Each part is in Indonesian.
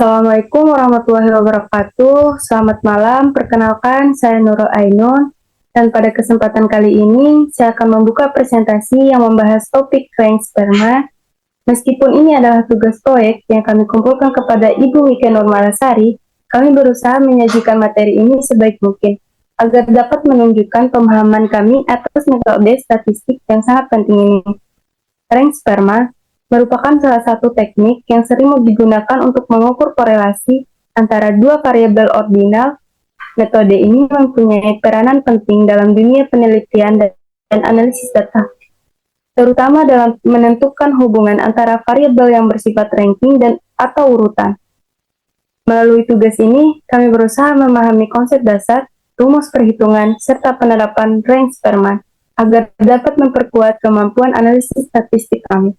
Assalamualaikum warahmatullahi wabarakatuh. Selamat malam, perkenalkan saya Nurul Ainun. Dan pada kesempatan kali ini, saya akan membuka presentasi yang membahas topik rank sperma. Meskipun ini adalah tugas proyek yang kami kumpulkan kepada Ibu Mika Nurmalasari, kami berusaha menyajikan materi ini sebaik mungkin, agar dapat menunjukkan pemahaman kami atas metode statistik yang sangat penting ini. Rank sperma merupakan salah satu teknik yang sering digunakan untuk mengukur korelasi antara dua variabel ordinal. Metode ini mempunyai peranan penting dalam dunia penelitian dan analisis data, terutama dalam menentukan hubungan antara variabel yang bersifat ranking dan atau urutan. Melalui tugas ini, kami berusaha memahami konsep dasar, rumus perhitungan, serta penerapan rank sperma agar dapat memperkuat kemampuan analisis statistik kami.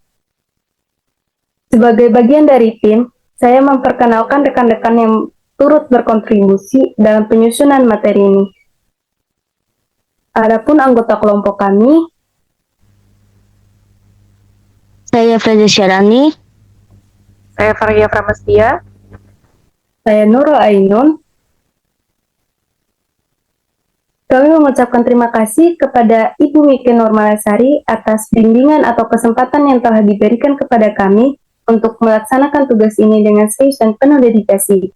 Sebagai bagian dari tim, saya memperkenalkan rekan-rekan yang turut berkontribusi dalam penyusunan materi ini. Adapun anggota kelompok kami, saya Freza Syarani, saya Faria Pramestia, saya Nurul Ainun. Kami mengucapkan terima kasih kepada Ibu Mika Nurmalasari atas bimbingan atau kesempatan yang telah diberikan kepada kami untuk melaksanakan tugas ini dengan serius dan penuh dedikasi.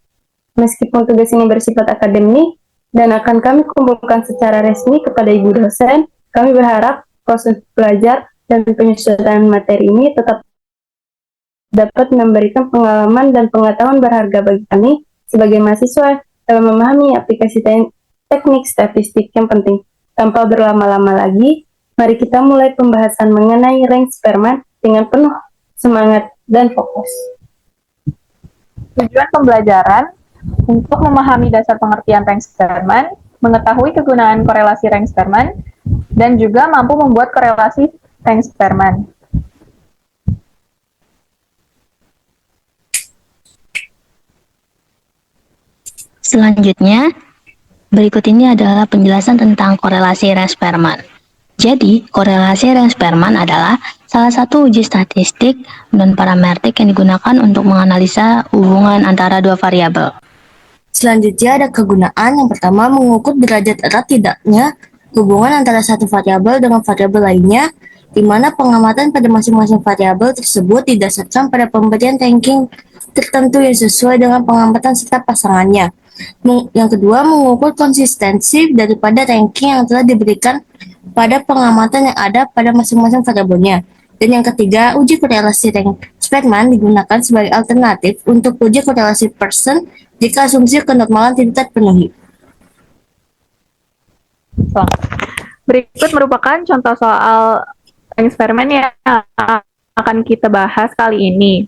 Meskipun tugas ini bersifat akademik dan akan kami kumpulkan secara resmi kepada Ibu dosen, kami berharap proses belajar dan penyusunan materi ini tetap dapat memberikan pengalaman dan pengetahuan berharga bagi kami sebagai mahasiswa dalam memahami aplikasi teknik statistik yang penting. Tanpa berlama-lama lagi, mari kita mulai pembahasan mengenai rank sperma dengan penuh semangat dan fokus. Tujuan pembelajaran untuk memahami dasar pengertian rank sperma, mengetahui kegunaan korelasi rank sperma, dan juga mampu membuat korelasi rank sperma. Selanjutnya, berikut ini adalah penjelasan tentang korelasi rank sperma. Jadi, korelasi rank sperma adalah salah satu uji statistik non parametrik yang digunakan untuk menganalisa hubungan antara dua variabel. Selanjutnya ada kegunaan. Yang pertama, mengukur derajat erat tidaknya hubungan antara satu variabel dengan variabel lainnya, di mana pengamatan pada masing-masing variabel tersebut didasarkan pada pemberian ranking tertentu yang sesuai dengan pengamatan serta pasangannya. Yang kedua, mengukur konsistensi daripada ranking yang telah diberikan pada pengamatan yang ada pada masing-masing variabelnya. Dan yang ketiga, uji korelasi rank sperma digunakan sebagai alternatif untuk uji korelasi Pearson jika asumsi kenormalan tidak terpenuhi. Berikut merupakan contoh soal eksperimen yang akan kita bahas kali ini.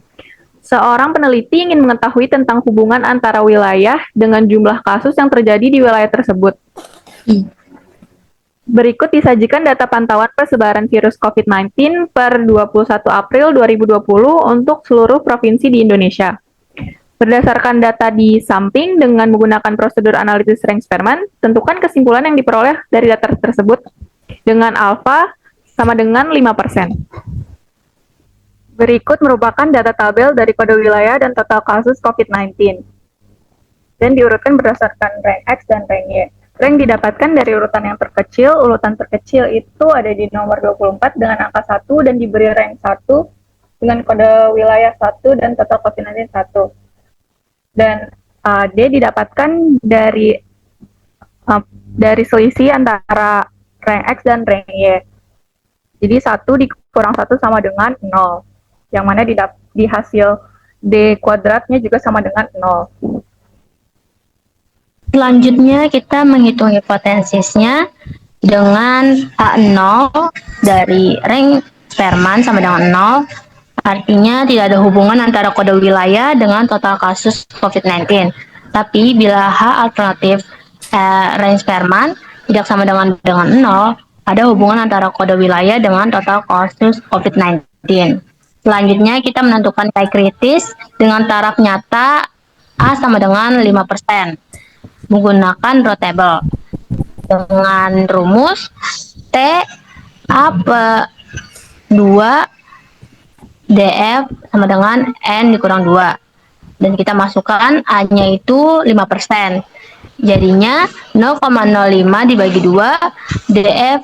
Seorang peneliti ingin mengetahui tentang hubungan antara wilayah dengan jumlah kasus yang terjadi di wilayah tersebut. Berikut disajikan data pantauan persebaran virus COVID-19 per 21 April 2020 untuk seluruh provinsi di Indonesia. Berdasarkan data di samping dengan menggunakan prosedur analisis rank sperma, tentukan kesimpulan yang diperoleh dari data tersebut dengan alfa sama dengan 5%. Berikut merupakan data tabel dari kode wilayah dan total kasus COVID-19. Dan diurutkan berdasarkan rank X dan rank Y. Rank didapatkan dari urutan yang terkecil. Urutan terkecil itu ada di nomor 24 dengan angka 1 dan diberi rank 1 dengan kode wilayah 1 dan total COVID-19 1. Dan D didapatkan dari selisih antara rank X dan rank Y. Jadi 1 dikurang 1 sama dengan 0. Yang mana di hasil D kuadratnya juga sama dengan 0. Selanjutnya kita menghitung hipotesisnya dengan A0 dari rank sperma sama dengan 0. Artinya tidak ada hubungan antara kode wilayah dengan total kasus COVID-19. Tapi bila H alternatif rank sperma tidak sama dengan 0, ada hubungan antara kode wilayah dengan total kasus COVID-19. Selanjutnya kita menentukan nilai kritis dengan taraf nyata A sama dengan 5%. Menggunakan row table dengan rumus T A per 2 DF sama dengan N dikurang 2. Dan kita masukkan A-nya itu 5%. Jadinya 0,05 dibagi 2 DF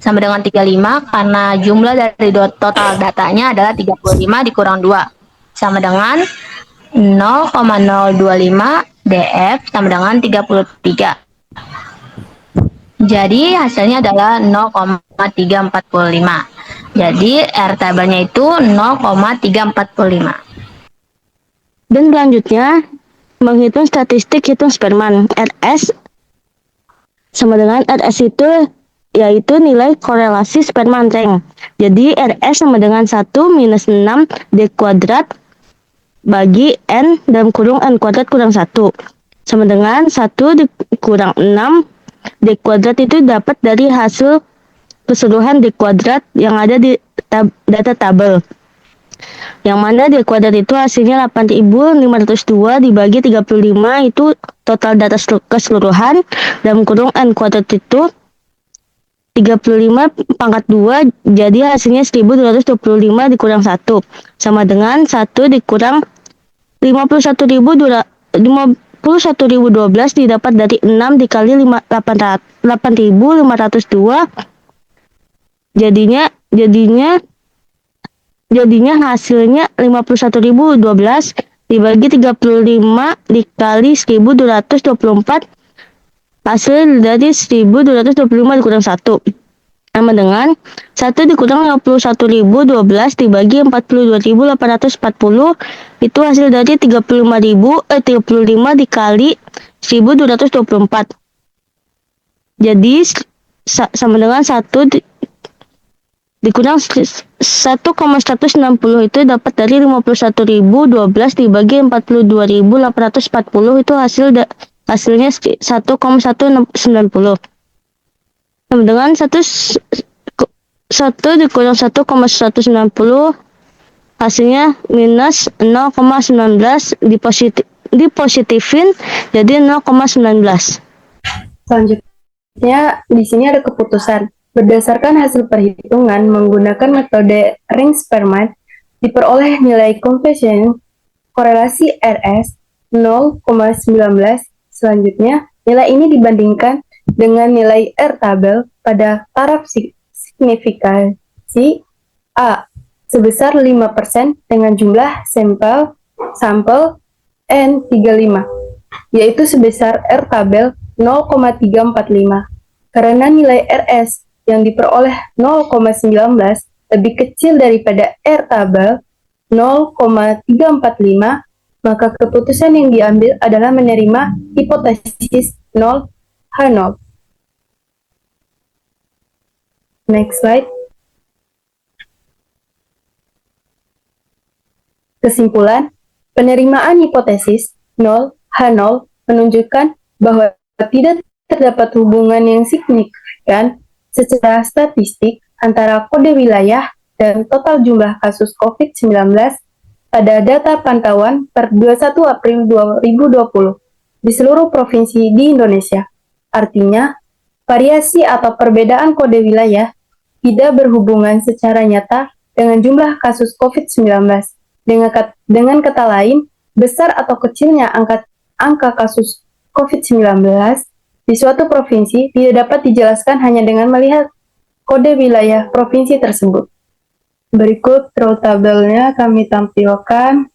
sama dengan 35 karena jumlah dari total datanya adalah 35 dikurang 2 sama dengan 0,025 DF sama dengan 33. Jadi hasilnya adalah 0,345. Jadi R tabelnya itu 0,345. Dan selanjutnya menghitung statistik hitung Spearman. RS sama dengan RS itu yaitu nilai korelasi Spearman rank. Jadi RS sama dengan 1 minus 6 D kuadrat bagi N dalam kurung N kuadrat kurang 1 sama dengan 1 dikurang 6 D kuadrat itu dapat dari hasil keseluruhan D kuadrat yang ada di data tabel. Yang mana D kuadrat itu hasilnya 8.502 dibagi 35 itu total data keseluruhan dalam kurung N kuadrat itu 35 pangkat 2 jadi hasilnya 1225 dikurang 1 sama dengan 1 dikurang 51.012 didapat dari 6 dikali 8.502 jadinya hasilnya 51.012 dibagi 35 dikali 1.224 hasil dari 1.225 dikurang 1 sama dengan 1 dikurang 51.012 dibagi 42.840 itu hasil dari 35 dikali 1.224 jadi sama dengan 1 dikurang 1,160 itu dapat dari 51.012 dibagi 42.840 itu hasilnya 1,190 sama dengan 1 dikurang 1,190 hasilnya minus 0,19 dipositifin jadi 0,19. Selanjutnya di sini ada keputusan. Berdasarkan hasil perhitungan menggunakan metode ring Spearman diperoleh nilai koefisien korelasi RS 0,19. Selanjutnya, nilai ini dibandingkan dengan nilai R tabel pada taraf signifikansi A sebesar 5% dengan jumlah sampel N35, yaitu sebesar R tabel 0,345. Karena nilai RS yang diperoleh 0,19 lebih kecil daripada R tabel 0,345, maka keputusan yang diambil adalah menerima hipotesis 0 H0. Next slide. Kesimpulan, penerimaan hipotesis 0 H0 menunjukkan bahwa tidak terdapat hubungan yang signifikan secara statistik antara kode wilayah dan total jumlah kasus COVID-19 pada data pantauan per 21 April 2020 di seluruh provinsi di Indonesia. Artinya, variasi atau perbedaan kode wilayah tidak berhubungan secara nyata dengan jumlah kasus COVID-19. Dengan kata lain, besar atau kecilnya angka kasus COVID-19 di suatu provinsi tidak dapat dijelaskan hanya dengan melihat kode wilayah provinsi tersebut. Berikut row tabelnya kami tampilkan.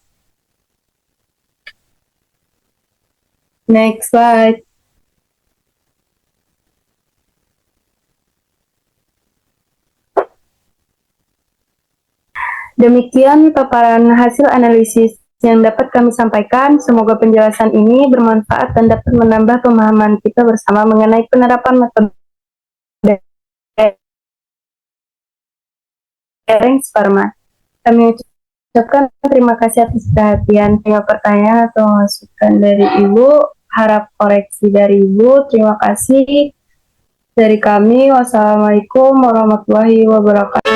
Next slide. Demikian paparan hasil analisis yang dapat kami sampaikan. Semoga penjelasan ini bermanfaat dan dapat menambah pemahaman kita bersama mengenai penerapan metode ring Spearman. Kami ucapkan terima kasih atas perhatian. Jika pertanyaan atau masukan dari Ibu, harap koreksi dari Ibu. Terima kasih dari kami. Wassalamualaikum warahmatullahi wabarakatuh.